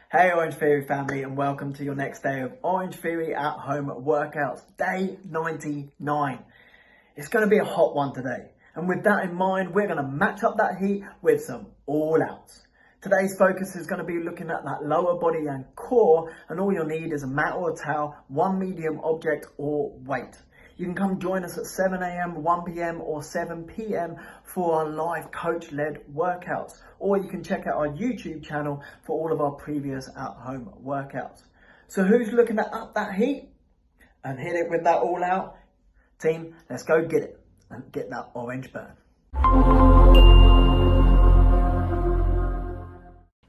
Hey Orangetheory family, and welcome to your next day of Orangetheory at home workouts, day 99. It's going to be a hot one today, and with that in mind, we're going to match up that heat with some all outs. Today's focus is going to be looking at that lower body and core, and all you'll need is a mat or a towel, one medium object or weight. You can come join us at 7 a.m, 1 p.m. or 7 p.m. for our live coach-led workouts. Or you can check out our YouTube channel for all of our previous at-home workouts. So who's looking to up that heat and hit it with that all out? Team, let's go get it and get that orange burn.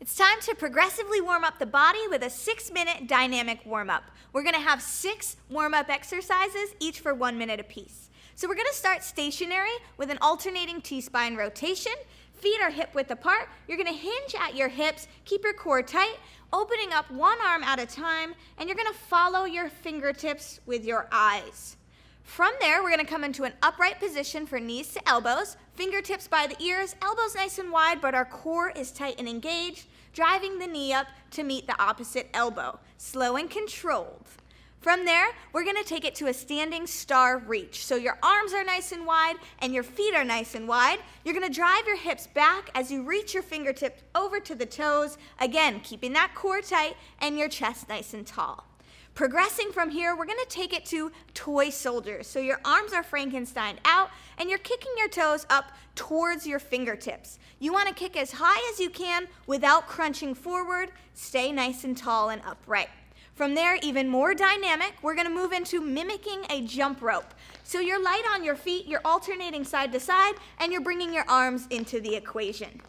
It's time to progressively warm up the body with a 6-minute dynamic warm-up. We're gonna have 6 warm-up exercises, each for 1 minute apiece. So we're gonna start stationary with an alternating T-spine rotation. Feet are hip-width apart. You're gonna hinge at your hips, keep your core tight, opening up one arm at a time, and you're gonna follow your fingertips with your eyes. From there, we're gonna come into an upright position for knees to elbows, fingertips by the ears, elbows nice and wide, but our core is tight and engaged, driving the knee up to meet the opposite elbow, slow and controlled. From there, we're gonna take it to a standing star reach. So your arms are nice and wide and your feet are nice and wide. You're gonna drive your hips back as you reach your fingertips over to the toes, again, keeping that core tight and your chest nice and tall. Progressing from here, we're gonna take it to toy soldiers. So your arms are Frankenstein out and you're kicking your toes up towards your fingertips. You wanna kick as high as you can without crunching forward. Stay nice and tall and upright. From there, even more dynamic, we're gonna move into mimicking a jump rope. So you're light on your feet, you're alternating side to side, and you're bringing your arms into the equation.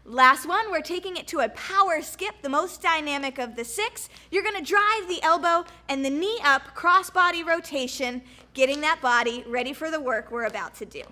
Last one, we're taking it to a power skip, the most dynamic of the 6. You're gonna drive the elbow and the knee up, cross-body rotation, getting that body ready for the work we're about to do.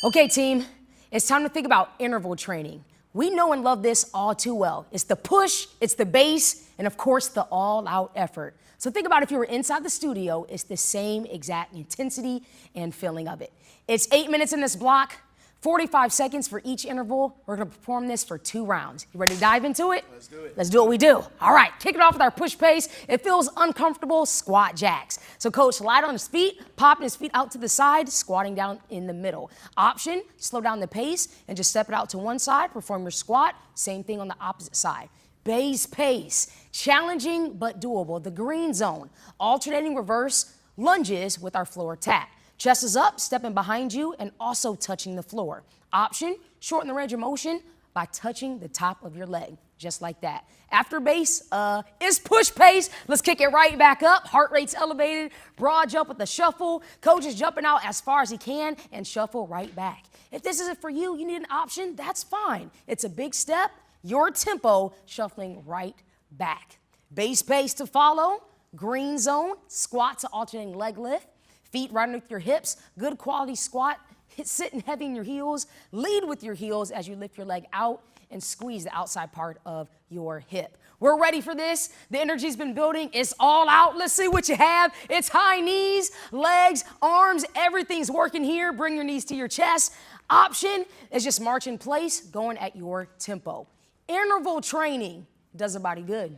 Okay, team, it's time to think about interval training. We know and love this all too well. It's the push, it's the base, and of course, the all-out effort. So think about if you were inside the studio, it's the same exact intensity and feeling of it. It's 8 minutes in this block, 45 seconds for each interval. We're gonna perform this for 2 rounds. You ready to dive into it? Let's do it. Let's do what we do. All right, kick it off with our push pace. It feels uncomfortable, squat jacks. So coach, light on his feet, popping his feet out to the side, squatting down in the middle. Option, slow down the pace and just step it out to one side, perform your squat. Same thing on the opposite side. Base pace, challenging but doable. The green zone, alternating reverse lunges with our floor tap. Chest is up, stepping behind you, and also touching the floor. Option, shorten the range of motion by touching the top of your leg, just like that. After base is push pace. Let's kick it right back up. Heart rate's elevated, broad jump with the shuffle. Coach is jumping out as far as he can and shuffle right back. If this isn't for you, you need an option, that's fine. It's a big step, your tempo, shuffling right back. Base pace to follow, green zone, squat to alternating leg lift. Feet right underneath your hips, good quality squat, sitting heavy in your heels, lead with your heels as you lift your leg out and squeeze the outside part of your hip. We're ready for this. The energy's been building. It's all out. Let's see what you have. It's high knees, legs, arms, everything's working here. Bring your knees to your chest. Option is just march in place, going at your tempo. Interval training does a body good.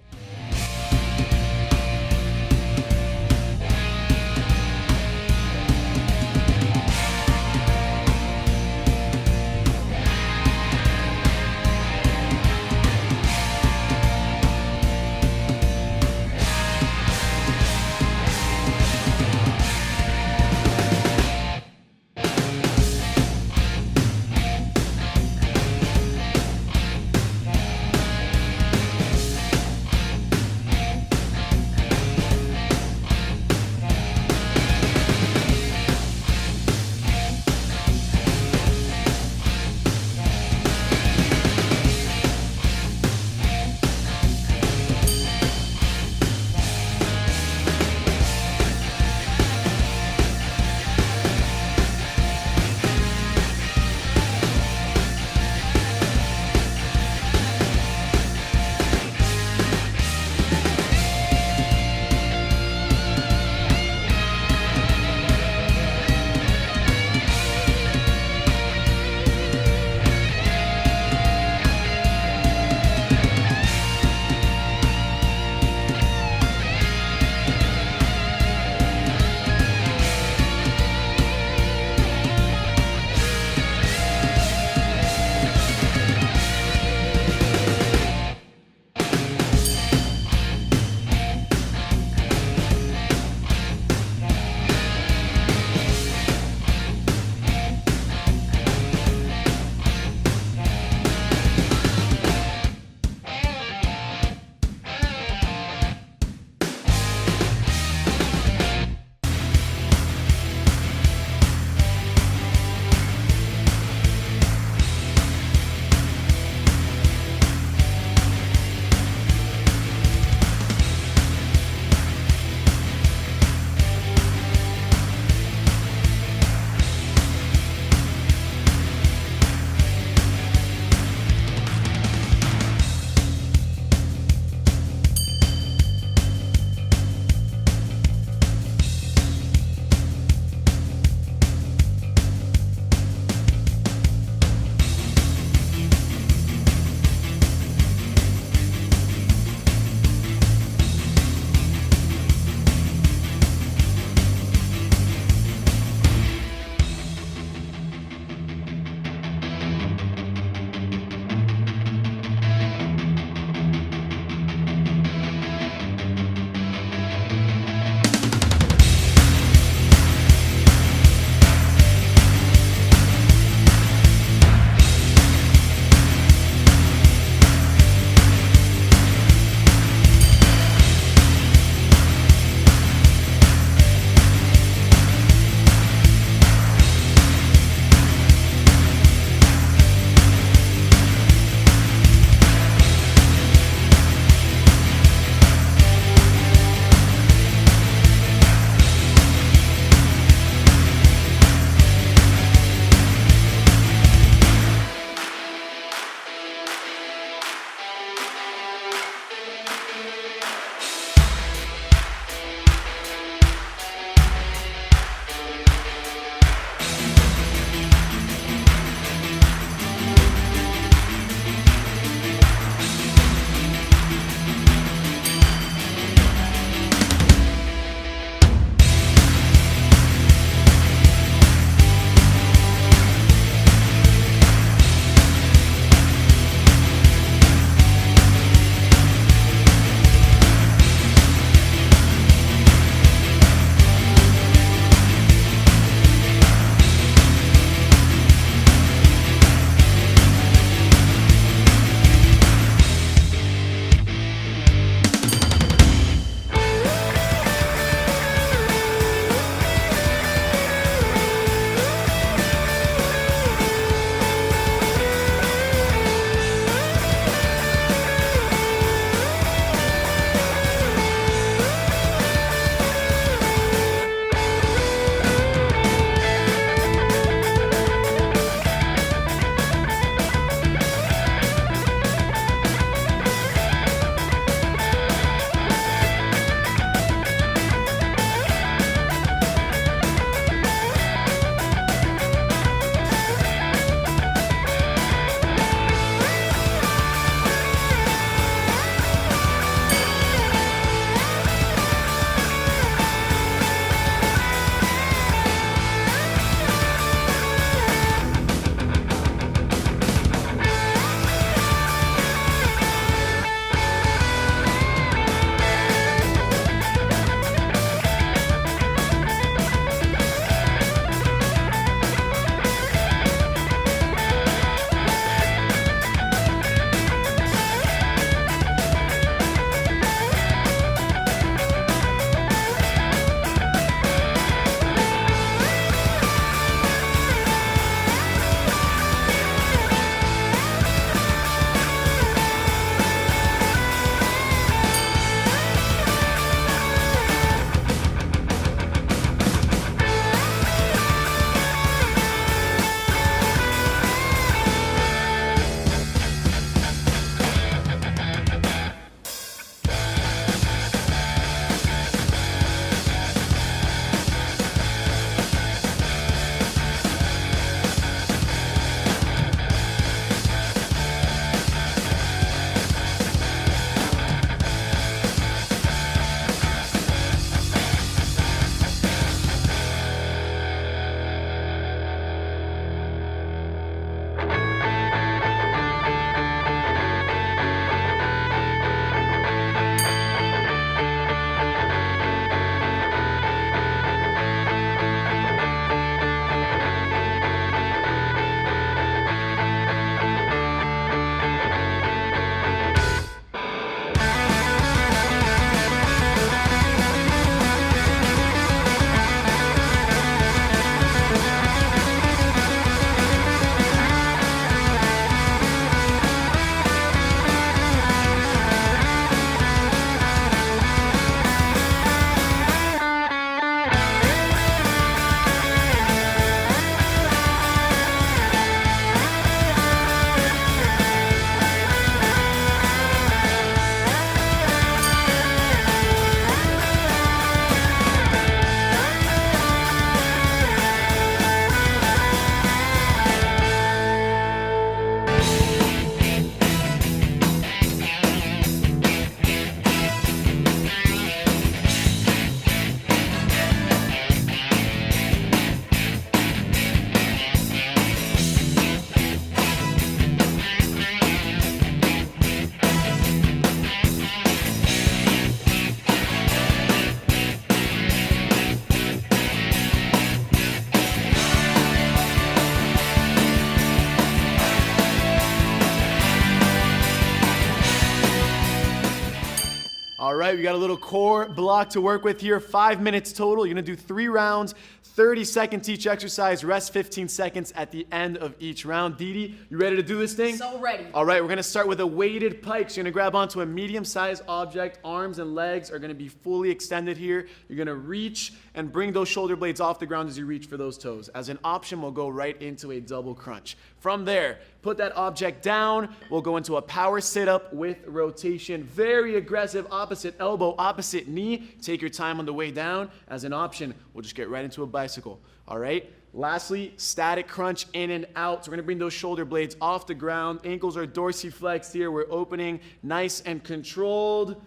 right, we got a little core block to work with here. 5 minutes total. You're gonna do 3 rounds, 30 seconds each exercise, rest 15 seconds at the end of each round. Didi, you ready to do this thing? So ready. All right, we're gonna start with a weighted pike. So you're gonna grab onto a medium-sized object. Arms and legs are gonna be fully extended here. You're gonna reach and bring those shoulder blades off the ground as you reach for those toes. As an option, we'll go right into a double crunch. From there, put that object down. We'll go into a power sit-up with rotation. Very aggressive, opposite elbow, opposite knee. Take your time on the way down. As an option, we'll just get right into a bicycle. All right? Lastly, static crunch in and out. So we're gonna bring those shoulder blades off the ground. Ankles are dorsiflexed here. We're opening nice and controlled.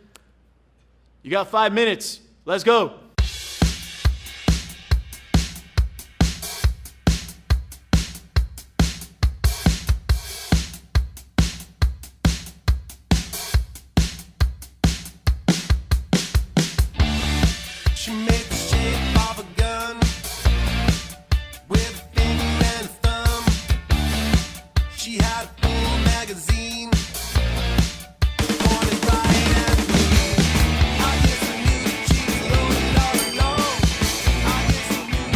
You got 5 minutes. Let's go. She made the shape of a gun with a finger and a thumb. She had a full magazine, pointed right at me. I guess I knew she was loaded all along. I guess I knew.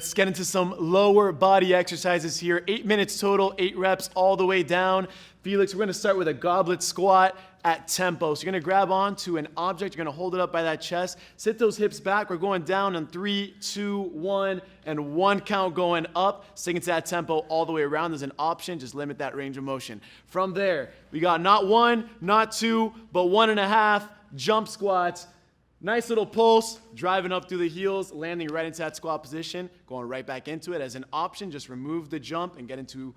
Let's get into some lower body exercises here. 8 minutes total, 8 reps all the way down. Felix, we're gonna start with a goblet squat at tempo. So you're gonna grab onto an object, you're gonna hold it up by that chest, sit those hips back. We're going down on 3, 2, 1, and 1 count going up, sticking to that tempo all the way around. There's an option, just limit that range of motion. From there, we got not 1, not 2, but 1.5 jump squats. Nice little pulse, driving up through the heels, landing right into that squat position, going right back into it. As an option, just remove the jump and get into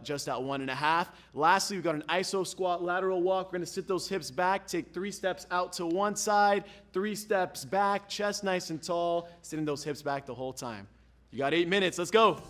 just that 1.5. Lastly, we've got an iso squat lateral walk. We're gonna sit those hips back, take 3 steps out to one side, 3 steps back, chest nice and tall, sitting those hips back the whole time. You got 8 minutes, let's go.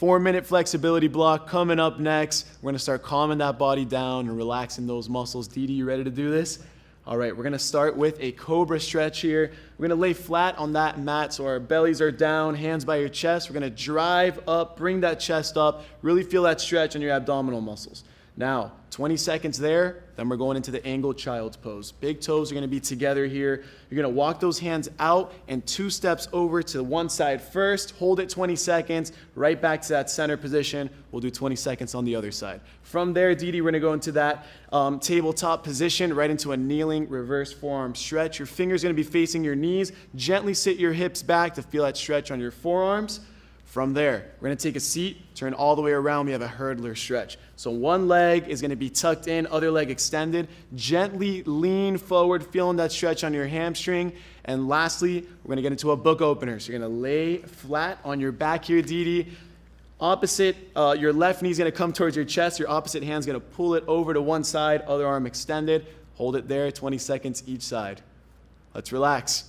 4-minute flexibility block coming up next. We're gonna start calming that body down and relaxing those muscles. Didi, you ready to do this? All right, we're gonna start with a cobra stretch here. We're gonna lay flat on that mat so our bellies are down, hands by your chest. We're gonna drive up, bring that chest up, really feel that stretch on your abdominal muscles. Now, 20 seconds there, then we're going into the angled child's pose. Big toes are gonna be together here. You're gonna walk those hands out and 2 steps over to one side first, hold it 20 seconds, right back to that center position. We'll do 20 seconds on the other side. From there, Didi, we're gonna go into that tabletop position, right into a kneeling reverse forearm stretch. Your fingers are gonna be facing your knees. Gently sit your hips back to feel that stretch on your forearms. From there, we're gonna take a seat, turn all the way around. We have a hurdler stretch. So one leg is gonna be tucked in, other leg extended. Gently lean forward, feeling that stretch on your hamstring. And lastly, we're gonna get into a book opener. So you're gonna lay flat on your back here, Didi. Opposite, your left knee's gonna come towards your chest. Your opposite hand's gonna pull it over to one side, other arm extended. Hold it there, 20 seconds each side. Let's relax.